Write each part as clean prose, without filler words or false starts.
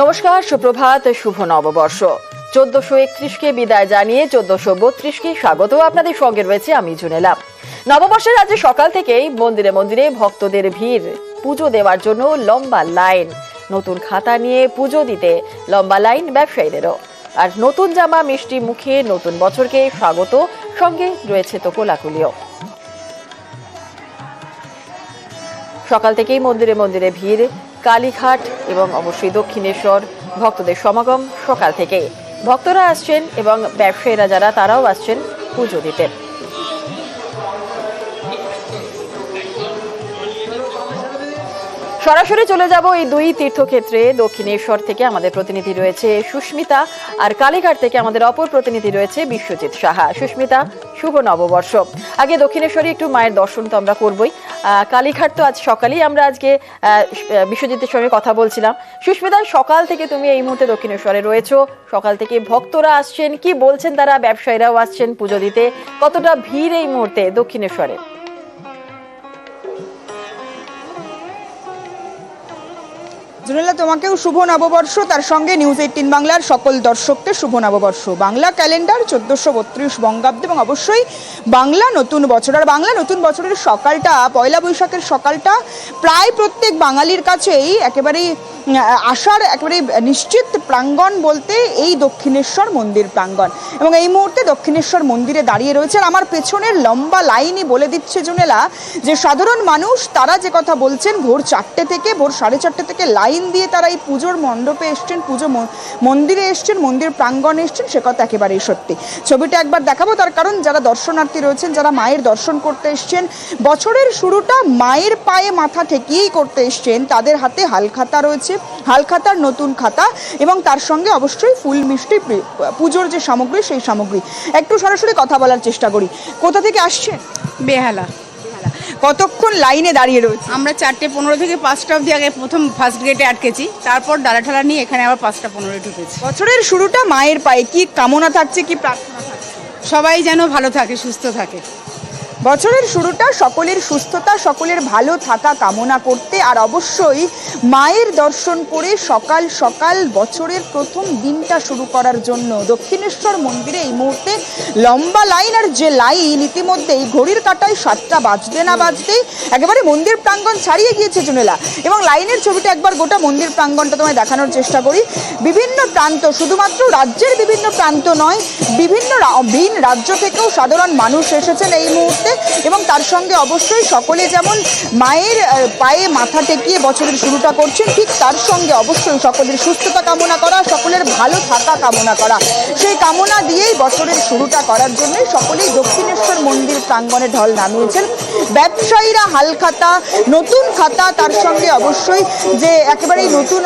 নমস্কার, সুপ্রভাত, শুভ নববর্ষ। 1431কে বিদায় জানিয়ে 1432কে স্বাগত। আপনাদের সঙ্গে রয়েছে আমি জুনেলা। নববর্ষের আজ সকাল থেকেই মন্দিরে মন্দিরে ভক্তদের ভিড়, পুজো দেওয়ার জন্য লম্বা লাইন। নতুন খাতা নিয়ে পুজো দিতে লম্বা লাইন ব্যবসায়ীদেরও। আর নতুন জামা, মিষ্টি মুখে নতুন বছরকে স্বাগত, সঙ্গে রয়েছে তো কোলাকুলিও। সকাল থেকেই মন্দিরে মন্দিরে ভিড়, কালীঘাট এবং অবশ্যই দক্ষিণেশ্বর ভক্তদের সমাগম সকাল থেকে। ভক্তরা আসছেন এবং ব্যবসায়ীরা যারা তারাও আসছেন পুজো দিতে। সরাসরি চলে যাব এই দুই তীর্থক্ষেত্রে। দক্ষিণেশ্বর থেকে আমাদের প্রতিনিধি রয়েছে সুস্মিতা, আর কালীঘাট থেকে আমাদের অপর প্রতিনিধি রয়েছে বিশ্বজিৎ সাহা। সুস্মিতা, শুভ নববর্ষ। আগে দক্ষিণেশ্বরে একটু মায়ের দর্শন তো আমরা করবই, কালীঘাট তো আজ সকালেই আমরা আজকে বিশ্বজিতের সঙ্গে কথা বলছিলাম। সুস্মিতা, সকাল থেকে তুমি এই মুহূর্তে দক্ষিণেশ্বরে রয়েছো, সকাল থেকে ভক্তরা আসছেন, কি বলছেন তারা? ব্যবসায়ীরাও আসছেন পুজো দিতে, কতটা ভিড় এই মুহূর্তে দক্ষিণেশ্বরে? জুনেলা, তোমাকেও শুভ নববর্ষ, তার সঙ্গে নিউজ 18 বাংলার সকল দর্শককে শুভ নববর্ষ। বাংলা ক্যালেন্ডার 1432 বঙ্গাব্দ এবং অবশ্যই বাংলা নতুন বছর। আর বাংলা নতুন বছরের সকালটা, পয়লা বৈশাখের সকালটা প্রায় প্রত্যেক বাঙালির কাছেই একেবারেই আসার একেবারে নিশ্চিত প্রাঙ্গণ বলতে এই দক্ষিণেশ্বর মন্দির প্রাঙ্গণ। এবং এই মুহূর্তে দক্ষিণেশ্বর মন্দিরে দাঁড়িয়ে রয়েছে। আর আমার পেছনের লম্বা লাইনই বলে দিচ্ছে জুনেলা যে সাধারণ মানুষ তারা যে কথা বলছেন, ভোর 4টে থেকে, ভোর 4:30 থেকে লাইন দিয়ে তারা এই পুজোর মণ্ডপে এসছেন, পুজো মন্দিরে এসছেন, মন্দির প্রাঙ্গণে এসছেন, সে কথা একেবারেই সত্যি। ছবিটা একবার দেখাবো, তার কারণ যারা দর্শনার্থী রয়েছেন, যারা মায়ের দর্শন করতে এসছেন, বছরের শুরুটা মায়ের পায়ে মাথা ঠেকিয়েই করতে এসছেন, তাদের হাতে হালখাতা রয়েছে, হালখাতার নতুন খাতা এবং তার সঙ্গে অবশ্যই ফুল মিষ্টি, পুজোর যে সামগ্রী সেই সামগ্রী। একটু সরাসরি কথা বলার চেষ্টা করি। কোথা থেকে আসছেন? বেহালা। কতক্ষণ লাইনে দাঁড়িয়ে রয়েছে? আমরা 4:15 থেকে 5টা অবধি আগে প্রথম ফার্স্ট গেটে আটকেছি, তারপর ডালাঠালা নিয়ে এখানে আবার 5:15 ঢুকেছি। বছরের শুরুটা মায়ের পায়ে, কি কামনা থাকছে, কি প্রার্থনা থাকছে? সবাই যেন ভালো থাকে, সুস্থ থাকে। বছরের শুরুটা সকলের সুস্থতা, সকলের ভালো থাকা কামনা করতে, আর অবশ্যই মায়ের দর্শন করে সকাল সকাল বছরের প্রথম দিনটা শুরু করার জন্য দক্ষিণেশ্বর মন্দিরে এই মুহূর্তে লম্বা লাইন। আর যে লাইন ইতিমধ্যেই ঘড়ির কাঁটায় 7টা বাজতে না বাজতেই একেবারে মন্দির প্রাঙ্গণ ছাড়িয়ে গিয়েছে জুনেলা। এবং লাইনের ছবিটা একবার গোটা মন্দির প্রাঙ্গণটা তোমায় দেখানোর চেষ্টা করি। বিভিন্ন প্রান্ত, শুধুমাত্র রাজ্যের বিভিন্ন প্রান্ত নয়, বিভিন্ন ভিন রাজ্য থেকেও সাধারণ মানুষ এসেছেন এই মুহূর্তে। এবং তার সঙ্গে অবশ্যই সকলে যেমন মায়ের পায়ে মাথা টেকিয়ে বছরের শুরুটা করছেন, ঠিক তার সঙ্গে অবশ্যই সকলের সুস্থতা কামনা করা, সকলের ভালো থাকা কামনা করা, সেই কামনা দিয়েই বছরের শুরুটা করার জন্য সকলেই দক্ষিণেশ্বর মন্দির প্রাঙ্গণে ঢল নামিয়েছেন। ব্যবসায়ীরা হালখাতা, নতুন খাতা, তার সঙ্গে অবশ্যই যে একেবারেই নতুন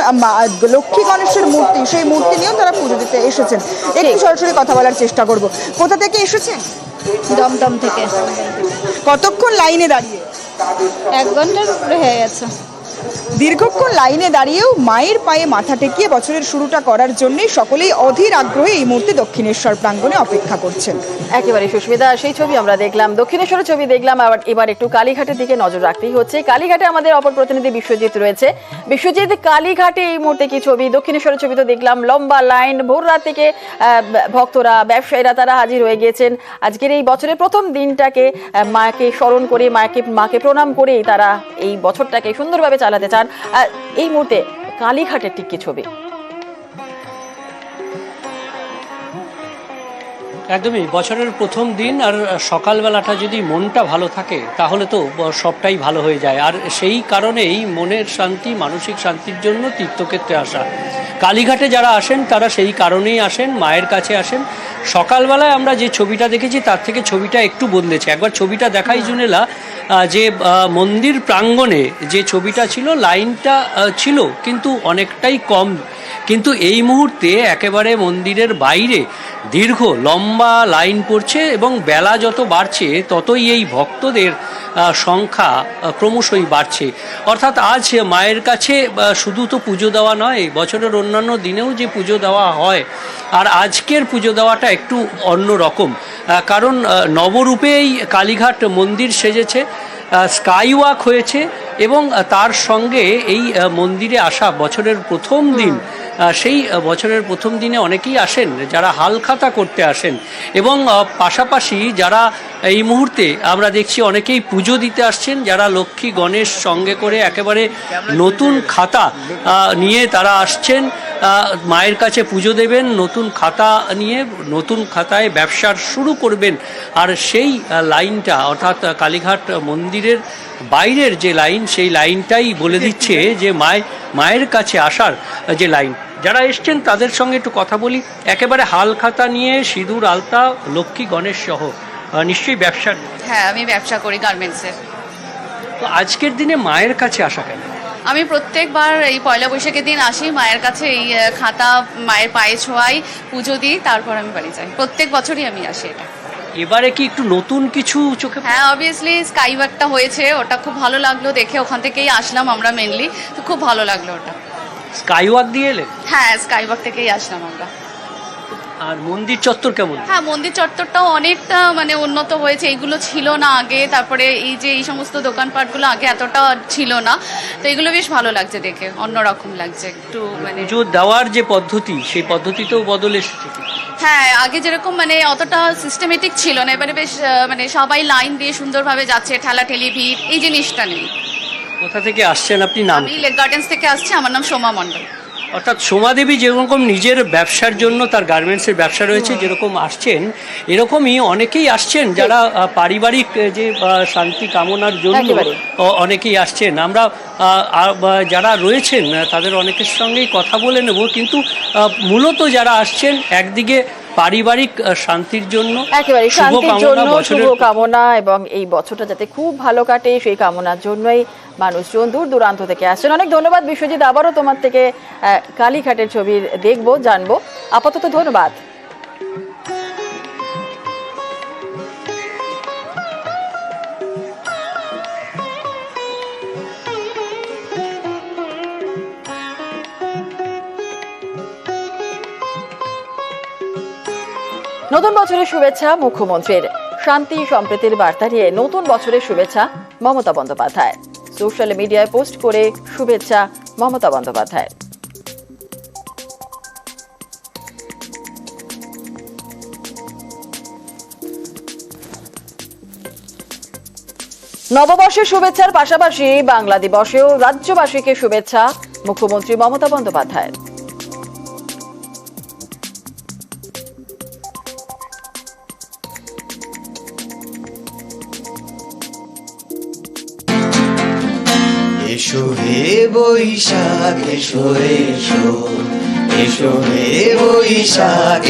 লক্ষ্মী গণেশের মূর্তি, সেই মূর্তি নিয়েও তারা পুজো দিতে এসেছেন। একটু সরাসরি কথা বলার চেষ্টা করব। কোথা থেকে এসেছেন? দমদম থেকে। কতক্ষণ লাইনে দাঁড়িয়ে? 1 ঘন্টার উপরে হয়ে গেছে। দীর্ঘক্ষণ লাইনে দাঁড়িয়েও মায়ের পায়ে মাথা টেকিয়ে বছরের শুরুটা করার জন্যই সকলেই অধীর আগ্রহে এই মুহূর্তে দক্ষিণেশ্বর প্রাঙ্গণে অপেক্ষা করছেন। একেবারে সুস্মিতা, সেই ছবি আমরা দেখলাম, দক্ষিণেশ্বরের ছবি দেখলাম। এবার একটু কালীঘাটের দিকে নজর রাখতেই হচ্ছে। কালীঘাটে আমাদের অপর প্রতিনিধি বিশ্বজিৎ রয়েছে। বিশ্বজিৎ, কালীঘাটে এই মুহূর্তে কি ছবি? দক্ষিণেশ্বরের ছবি তো দেখলাম, লম্বা লাইন, ভোর রাত থেকে ভক্তরা, ব্যবসায়ীরা তারা হাজির হয়ে গিয়েছেন। আজকের এই বছরের প্রথম দিনটাকে মাকে স্মরণ করে, মাকে প্রণাম করেই তারা এই বছরটাকে সুন্দরভাবে চালাতে চান। এই মুহূর্তে কালীঘাটের ঠিক কি ছবি? একদমই বছরের প্রথম দিন, আর সকালবেলাটা যদি মনটা ভালো থাকে তাহলে তো সবটাই ভালো হয়ে যায়। আর সেই কারণেই মনের শান্তি, মানসিক শান্তির জন্য তীর্থক্ষেত্রে আসা। কালীঘাটে যারা আসেন তারা সেই কারণেই আসেন, মায়ের কাছে আসেন। সকালবেলায় আমরা যে ছবিটা দেখেছি তার থেকে ছবিটা একটু বদলেছে। একবার ছবিটা দেখাই জুনেলা, যে মন্দির প্রাঙ্গণে যে ছবিটা ছিল, লাইনটা ছিল কিন্তু অনেকটাই কম, কিন্তু এই মুহূর্তে একেবারে মন্দিরের বাইরে দীর্ঘ লম্বা লাইন পড়ছে এবং বেলা যত বাড়ছে ততই এই ভক্তদের সংখ্যা ক্রমশই বাড়ছে। অর্থাৎ আজ মায়ের কাছে শুধু তো পুজো দেওয়া নয়, বছরের অন্যান্য দিনেও যে পুজো দেওয়া হয়, আর আজকের পুজো দেওয়াটা একটু অন্য রকম, কারণ নবরূপেই কালীঘাট মন্দির সেজেছে, স্কাই ওয়াক হয়েছে এবং তার সঙ্গে এই মন্দিরে আসা বছরের প্রথম দিন সেই বছরের প্রথম দিনে অনেকেই আসেন যারা হালখাতা করতে আসেন, এবং পাশাপাশি যারা এই মুহূর্তে আমরা দেখছি অনেকেই পুজো দিতে আসছেন, যারা লক্ষ্মী গণেশ সঙ্গে করে একেবারে নতুন খাতা নিয়ে তারা আসছেন মায়ের কাছে পুজো দেবেন, নতুন খাতা নিয়ে নতুন খাতায় ব্যবসার শুরু করবেন। আর সেই লাইনটা অর্থাৎ কালীঘাট মন্দিরের বাইরের যে লাইন, সেই লাইনটাই বলে দিচ্ছে যে মায়ের কাছে আসার যে লাইন। যারা এসছেন তাদের সঙ্গে একটু কথা বলি। একেবারে হালখাতা নিয়ে সিঁদুর আলতা লক্ষ্মী গণেশ সহ নিশ্চয়ই ব্যবসা। হ্যাঁ, আমি ব্যবসা করি গার্মেন্টসের। তো আজকের দিনে মায়ের কাছে আসা কেন? আমি প্রত্যেকবার এই পয়লা বৈশাখের দিন আসি মায়ের কাছে, এই খাতা মায়ের পায়ে ছোঁয়াই, পুজো দিই, তারপর আমি বাড়ি যাই। প্রত্যেক বছরই আমি আসি এটা। এবারে কি একটু নতুন কিছু চোখে? হ্যাঁ, অবভিয়াসলি স্কাই ওয়াকটা হয়েছে, ওটা খুব ভালো লাগলো দেখে, ওখান থেকেই আসলাম আমরা মেনলি, তো খুব ভালো লাগলো ওটা। স্কাইওয়াক দিয়ে এলেন? হ্যাঁ, স্কাই ওয়াক থেকেই আসলাম আমরা। আর মন্দির চত্বর কেমন? হ্যাঁ, মন্দির চত্বরটাও অনেকটা মানে উন্নত হয়েছে, এইগুলো ছিল না আগে। তারপরে এই যে এই সমস্ত দোকানপাটগুলো আগে এতটা ছিল না, তো এগুলো বেশ ভালো লাগছে দেখে, অন্যরকম লাগছে একটু। মানে পুজো দেওয়ার যে পদ্ধতি, সেই পদ্ধতিতেও বদল এসেছে। হ্যাঁ, আগে যেরকম মানে অতটা সিস্টেমেটিক ছিল না, এবারে বেশ মানে সবাই লাইন দিয়ে সুন্দরভাবে যাচ্ছে, ঠেলাঠেলি ভিড় এই জিনিসটা নেই। কোথা থেকে আসছেন আপনি? নাম? আমি লেক গার্ডেন্স থেকে আসছি, আমার নাম সোমা মণ্ডল। অর্থাৎ সোমা দেবী যেরকম নিজের ব্যবসার জন্য, তার গার্মেন্টসের ব্যবসা রয়েছে, যেরকম আসছেন এরকমই অনেকেই আসছেন যারা পারিবারিক যে শান্তি কামনার জন্য অনেকেই আসছেন। আমরা যারা রয়েছেন তাদের অনেকের সঙ্গেই কথা বলে নেব, কিন্তু মূলত যারা আসছেন একদিকে পারিবারিক শান্তির জন্য, একেবারে শান্তির জন্য শুভ কামনা, এবং এই বছরটা যাতে খুব ভালো কাটে সেই কামনার জন্যই মানুষজন দূর দূরান্ত থেকে আসছেন। অনেক ধন্যবাদ বিশ্বজিৎ, আবারও তোমার থেকে কালীঘাটের ছবি দেখবো, জানবো। আপাতত ধন্যবাদ। নতুন বছরের শুভেচ্ছা মুখ্যমন্ত্রীর। শান্তি সম্প্রীতির বার্তা নিয়ে নতুন বছরের শুভেচ্ছা মমতা বন্দ্যোপাধ্যায়। সোশ্যাল মিডিয়ায় পোস্ট করে শুভেচ্ছা মমতা বন্দ্যোপাধ্যায়। নববর্ষের শুভেচ্ছার পাশাপাশি বাংলা দিবসেও রাজ্যবাসীকে শুভেচ্ছা মুখ্যমন্ত্রী মমতা বন্দ্যোপাধ্যায়। এসো হে বৈশাখ, এসো এসো, এসো হে বৈশাখ।